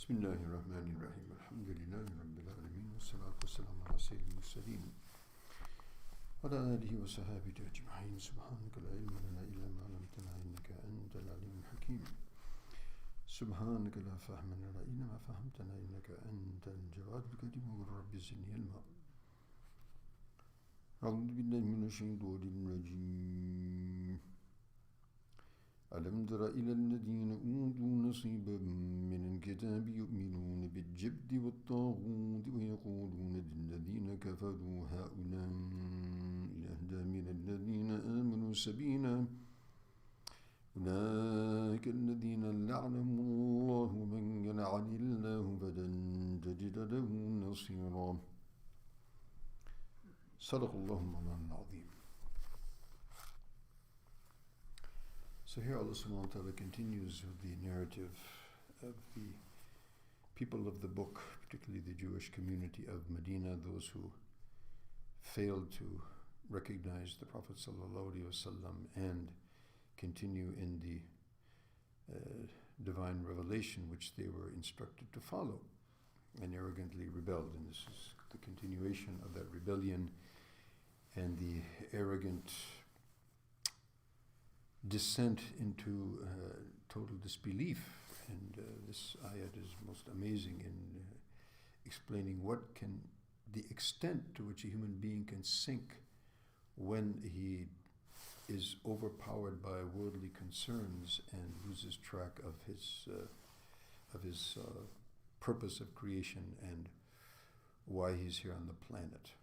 بسم الله الرحمن الرحيم الحمد لله رب العالمين والصلاة والسلام على سيد المرسلين وعلى آله وصحبه أجمعين سبحانك لا علم لنا إلا ما علمتنا إنك أنت العليم الحكيم سبحانك لا فهم لنا إلا ما فهمتنا إنك أنت الجواد الكريم وقل رب زدني علما أعوذ بالله من الشيطان الرجيم ألم تر إلى الذين أوتوا نصيبا من الكتاب يؤمنون بالجبت والطاغوت ويقولون للذين كفروا هؤلاء أهدى من الذين آمنوا سبيلا أولئك الذين لعنهم الله ومن يلعن الله فلن تجد له نصيرا صدق الله مولانا العظيم. So here Allah subhanahu wa ta'ala continues with the narrative of the people of the book, particularly the Jewish community of Medina, those who failed to recognize the Prophet sallallahu alaihi wasallam and continue in the divine revelation which they were instructed to follow, and arrogantly rebelled. And this is the continuation of that rebellion and the arrogant descent into total disbelief. And this ayat is most amazing in explaining what can, the extent to which a human being can sink when he is overpowered by worldly concerns and loses track of his purpose of creation and why he's here on the planet.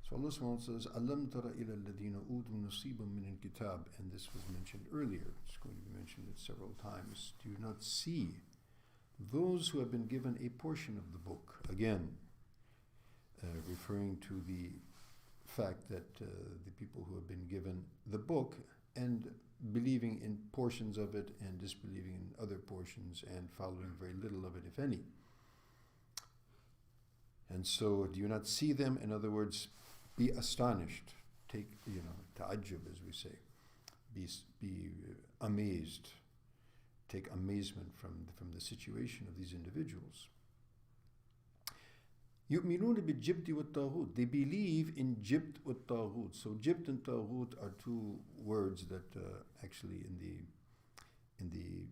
So Allah subhanahu wa ta'ala says, Alam tara ila alladhina utu nasiban min al-kitab, and this was mentioned earlier. It's going to be mentioned several times. Do you not see those who have been given a portion of the book? Again, referring to the fact that the people who have been given the book and believing in portions of it and disbelieving in other portions and following very little of it, if any. And so, do you not see them? In other words, be astonished, take, ta'ajjub as we say, be amazed, take amazement from the situation of these individuals. يُؤْمِنُونَ بِالْجِبْتِ وَالطَّاغُوتِ. They believe in Jibt wa Taghut. So Jibt and Taghut are two words that actually in the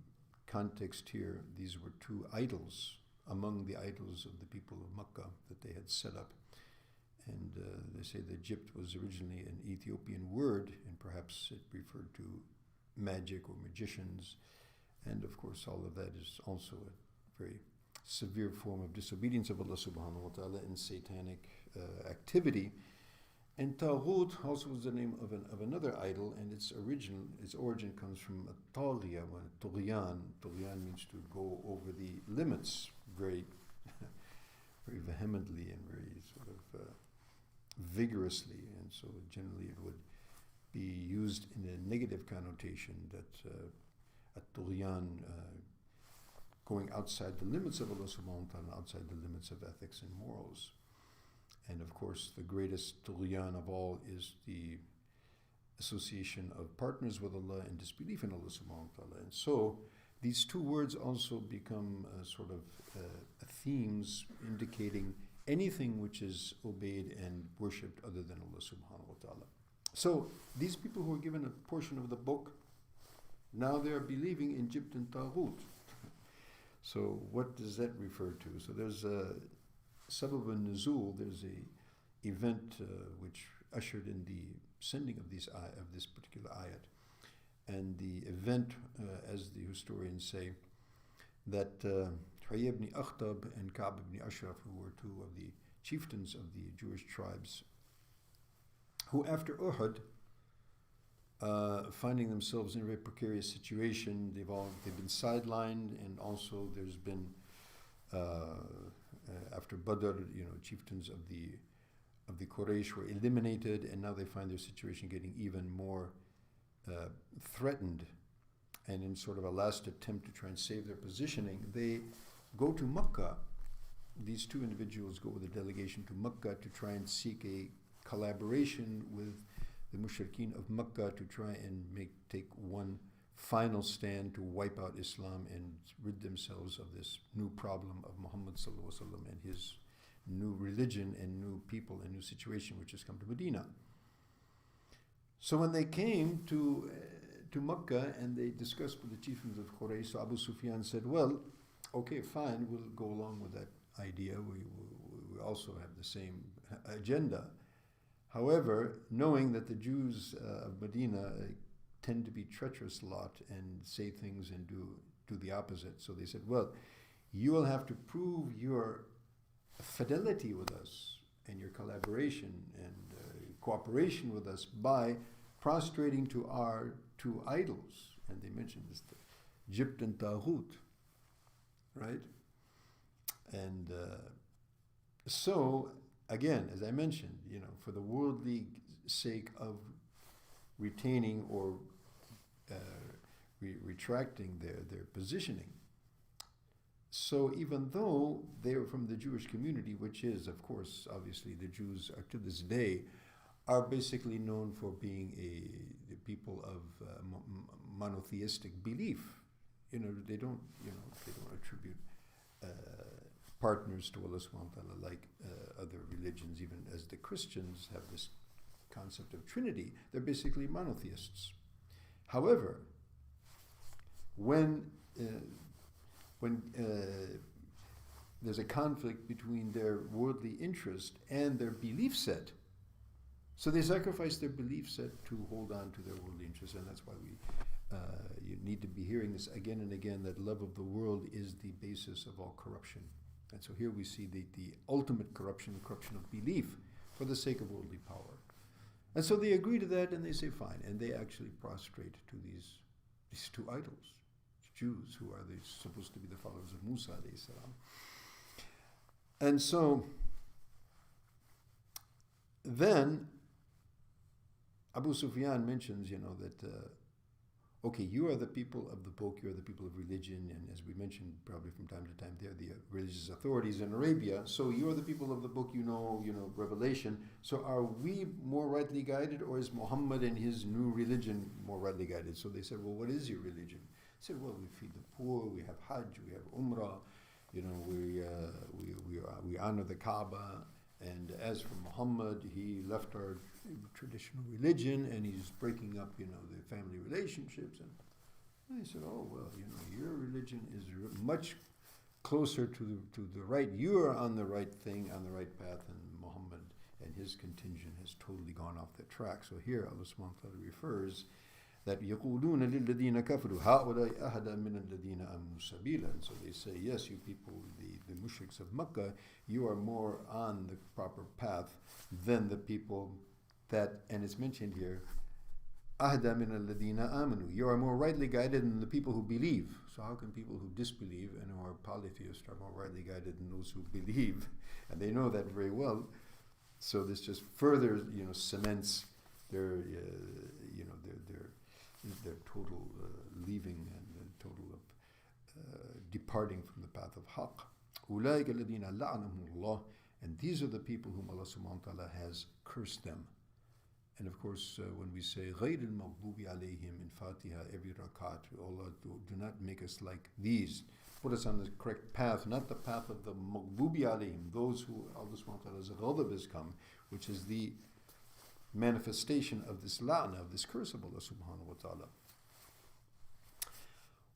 context here, these were two idols among the idols of the people of Makkah that they had set up. And they say that Jibt was originally an Ethiopian word, and perhaps it referred to magic or magicians. And of course, all of that is also a very severe form of disobedience of Allah subhanahu wa ta'ala and satanic activity. And Taghut also was the name of another idol, and its origin comes from a Taghiya, Tughyan. Tughyan means to go over the limits very, very vehemently and very sort of vigorously. And so generally it would be used in a negative connotation, that a Tughyan, going outside the limits of Allah subhanahu wa ta'ala, outside the limits of ethics and morals. And of course, the greatest tughyan of all is the association of partners with Allah and disbelief in Allah subhanahu wa ta'ala. And so, these two words also become sort of themes indicating anything which is obeyed and worshipped other than Allah subhanahu wa ta'ala. So, these people who are given a portion of the book, now they are believing in Jibt and Taghut. So what does that refer to? So there's a Sabab al-Nuzul, there's a event which ushered in the sending of this particular ayat. And the event, as the historians say, that Huyay ibn Akhtab and Ka'b ibn Ashraf, who were two of the chieftains of the Jewish tribes, who after Uhud, finding themselves in a very precarious situation, they've been sidelined, and also there's been after Badr, chieftains of the Quraysh were eliminated, and now they find their situation getting even more threatened. And in sort of a last attempt to try and save their positioning, they go to Makkah. These two individuals go with a delegation to Makkah to try and seek a collaboration with the mushrikeen of Makkah to try and take one final stand to wipe out Islam and rid themselves of this new problem of Muhammad sallallahu alaihi wasallam and his new religion and new people and new situation which has come to Medina. So when they came to Makkah and they discussed with the chieftains of Quraysh, so Abu Sufyan said, well, okay, fine, we'll go along with that idea. We also have the same agenda. However, knowing that the Jews of Medina tend to be treacherous lot and say things and do the opposite. So they said, well, you will have to prove your fidelity with us and your collaboration and cooperation with us by prostrating to our two idols. And they mentioned this, the Jibt and Taghut, right? And so, again, as I mentioned, for the worldly sake of retaining or retracting their positioning. So even though they were from the Jewish community, which is, of course, obviously the Jews are to this day, are basically known for being the people of monotheistic belief. They don't attribute partners to Allah subhanahu wa ta'ala like other religions, even as the Christians have this concept of Trinity. They're basically monotheists. However, when there's a conflict between their worldly interest and their belief set, so they sacrifice their belief set to hold on to their worldly interest, and that's why you need to be hearing this again and again, that love of the world is the basis of all corruption. And so here we see the ultimate corruption, the corruption of belief for the sake of worldly power. And so they agree to that and they say fine, and they actually prostrate to these two idols, Jews who are supposed to be the followers of Musa alayhi salam. And so then Abu Sufyan mentions, that okay, you are the people of the book, you are the people of religion, and as we mentioned probably from time to time, they're the religious authorities in Arabia, so you are the people of the book, revelation, so are we more rightly guided, or is Muhammad and his new religion more rightly guided? So they said, well, what is your religion? They said, well, we feed the poor, we have Hajj, we have Umrah, we honor the Kaaba, and as for Muhammad, he left our traditional religion and he's breaking up, the family relationships. And they said, oh, well, your religion is much closer to the right. You are on the right thing, on the right path, and Muhammad and his contingent has totally gone off the track. So here Allah subhanahu wa ta'ala refers that يَقُولُونَ لِلَّذِينَ كَفَرُوا هَؤُلَاءِ أَهْدَى مِنَ الَّذِينَ آمَنُوا سَبِيلًا. And so they say, yes, you people, the mushriks of Makkah, you are more on the proper path than the people that, and it's mentioned here, أَهْدَى مِنَ الَّذِينَ آمَنُوا. You are more rightly guided than the people who believe. So how can people who disbelieve and who are polytheists are more rightly guided than those who believe? And they know that very well. So this just further, cements their total leaving and total departing from the path of haqq. أُولَٰئِكَ الَّذِينَ لَعَنَهُمُ اللَّهُ. And these are the people whom Allah subhanahu wa ta'ala has cursed them. And of course, when we say غَيْرِ الْمَغْضُوبِ عَلَيْهِمْ in Fatiha, every rakat, Allah, do not make us like these. Put us on the correct path, not the path of the maghdubi alayhim, those who Allah subhanahu wa ta'ala's ghadab has come, which is the manifestation of this la'na, of this curse of Allah subhanahu wa ta'ala.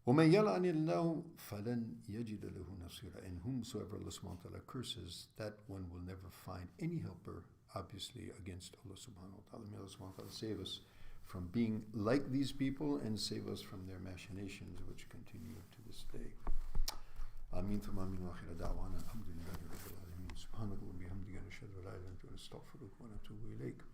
وَمَنْ يَلْعَنِ اللَّهُ فَلَنْ يَجِدَ لَهُ نَصِيرًا. And whomsoever Allah subhanahu wa ta'ala curses, that one will never find any helper, obviously, against Allah subhanahu wa ta'ala. May Allah subhanahu wa ta'ala save us from being like these people and save us from their machinations, which continue to this day. Ameen thumma ameen wa akhira da'wana alhamdulillahi rabbil alameen. Subhanaka wa bihamdika nashhadu an la ilaha illa anta nastaghfiruka wa natubu ilayk.